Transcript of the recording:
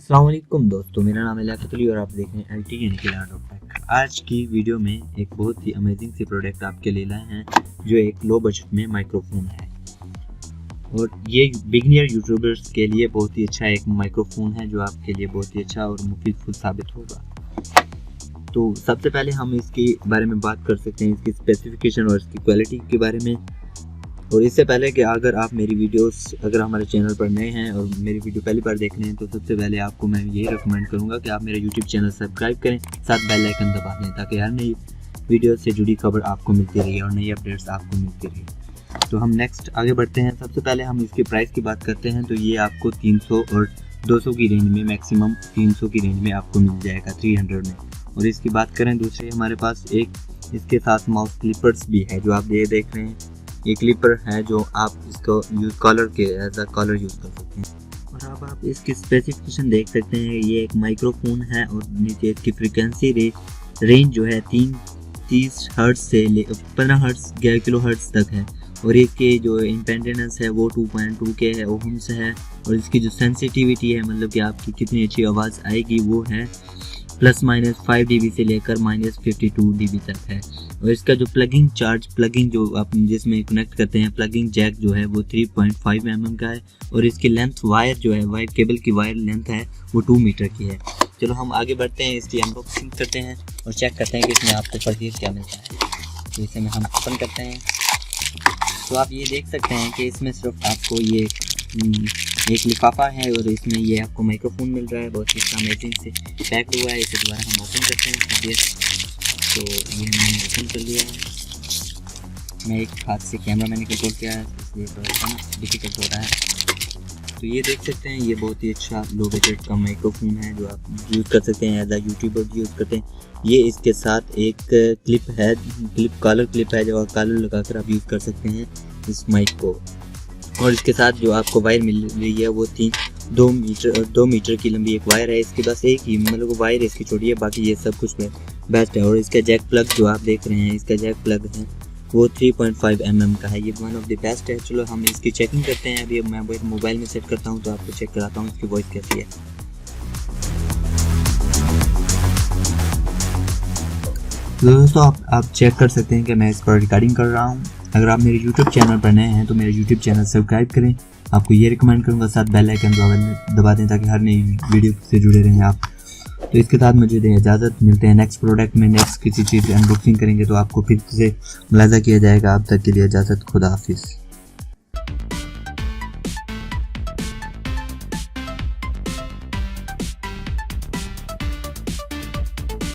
अस्सलाम वालेकुम दोस्तों, मेरा नाम है लियाकत अली और आप देख रहे हैं एल टी यानी कि लैंड ऑफ टेक। आज की वीडियो में एक बहुत ही अमेजिंग सी प्रोडक्ट आपके लिए लाए हैं जो एक लो बजट में माइक्रोफोन है और ये बिगिनर यूट्यूबर्स के लिए बहुत ही अच्छा एक माइक्रोफोन है जो आपके लिए बहुत ही अच्छा और मुफीद साबित होगा। तो सबसे पहले हम इसके बारे में बात कर सकते हैं, इसकी स्पेसिफिकेशन और इसकी क्वालिटी के बारे में। और इससे पहले कि अगर आप मेरी वीडियोस अगर हमारे चैनल पर नए हैं और मेरी वीडियो पहली बार देख रहे हैं तो सबसे पहले आपको मैं यही रिकमेंड करूंगा कि आप मेरा यूट्यूब चैनल सब्सक्राइब करें, साथ बेल आइकन दबा दें ताकि हर नई वीडियो से जुड़ी खबर आपको मिलती रही और नई अपडेट्स आपको मिलती रही। तो हम नेक्स्ट आगे बढ़ते हैं। सबसे पहले हम इसके प्राइस की बात करते हैं। तो ये आपको 300 और 200 की रेंज में, मैक्सिमम 300 की रेंज में आपको मिल जाएगा 300 में। और इसकी बात करें दूसरे, हमारे पास एक इसके साथ माउस क्लिपर्स भी है जो आप ये देख रहे हैं। ये क्लिपर है जो आप इसको यूज कॉलर के एज अ कॉलर यूज कर सकते हैं। और अब आप इसकी स्पेसिफिकेशन देख सकते हैं। ये एक माइक्रोफोन है और नीचे इसकी फ्रीक्वेंसी रेंज जो है 30 हर्ट्ज से 15 हर्ट्ज 11 किलो हर्ट्ज तक है। और इसके जो इम्पेडेंस है वो 2.2 के है ओहम्स है। और इसकी जो सेंसिटिविटी है, मतलब कि आपकी कितनी अच्छी आवाज़ आएगी, वो है ±5 dB से लेकर -52 dB तक है। और इसका जो प्लगिंग जो आप जिसमें कनेक्ट करते हैं, प्लगिंग जैक जो है वो 3.5 mm का है। और इसकी लेंथ वायर जो है, वायर केबल की वायर लेंथ है वो 2 मीटर की है। चलो हम आगे बढ़ते हैं, इसकी अनबॉक्सिंग करते हैं और चेक करते हैं कि इसमें आपको परचेज क्या मिलता है। तो इसे में हम ओपन करते हैं तो आप ये देख सकते हैं कि इसमें सिर्फ आपको ये एक लिफाफा है और इसमें ये आपको माइक्रोफोन मिल रहा है, बहुत ही अमेजिंग से पैक हुआ है। इसे दोबारा हम ओपन करते हैं। तो ये मैंने ओपन कर लिया है। मैं एक हाथ से कैमरा मैंने कंट्रोल किया है इसलिए थोड़ा सा डिफिकल्ट हो रहा है। तो ये देख सकते हैं, ये बहुत ही अच्छा लो बजट का माइक्रोफोन है जो आप यूज़ कर सकते हैं, एज आ यूट्यूबर यूज़ करते हैं। ये इसके साथ एक क्लिप है, कॉलर क्लिप है जो कॉलर लगाकर आप यूज़ कर सकते हैं इस माइक को। और इसके साथ जो आपको वायर मिल रही है वो 2 मीटर की लंबी एक वायर है। इसके पास एक ही मतलब वायर इसकी छोटी है, बाकी ये सब कुछ बेस्ट है। और इसका जैक प्लग जो आप देख रहे हैं, इसका जैक प्लग है वो 3.5 mm का है। ये वन ऑफ द बेस्ट है। चलो हम इसकी चेकिंग करते हैं। अभी मैं मोबाइल में सेट करता हूँ तो आपको चेक कराता हूँ इसकी वॉइस कैसी है। दोस्तों आप चेक कर सकते हैं कि मैं इस पर रिकॉर्डिंग कर रहा हूँ। अगर आप मेरे YouTube चैनल पर नए हैं तो मेरे YouTube चैनल सब्सक्राइब करें। आपको ये रिकमेंड करूँगा, साथ बेल आइकन दबा दें ताकि हर नई वीडियो से जुड़े रहें आप। तो इसके साथ मुझे दें इजाज़त। मिलते हैं नेक्स्ट प्रोडक्ट में, नेक्स्ट किसी चीज़ की अनबॉक्सिंग करेंगे तो आपको फिर से मुलाजा किया जाएगा। अब तक के लिए इजाज़त, खुदा हाफिज़।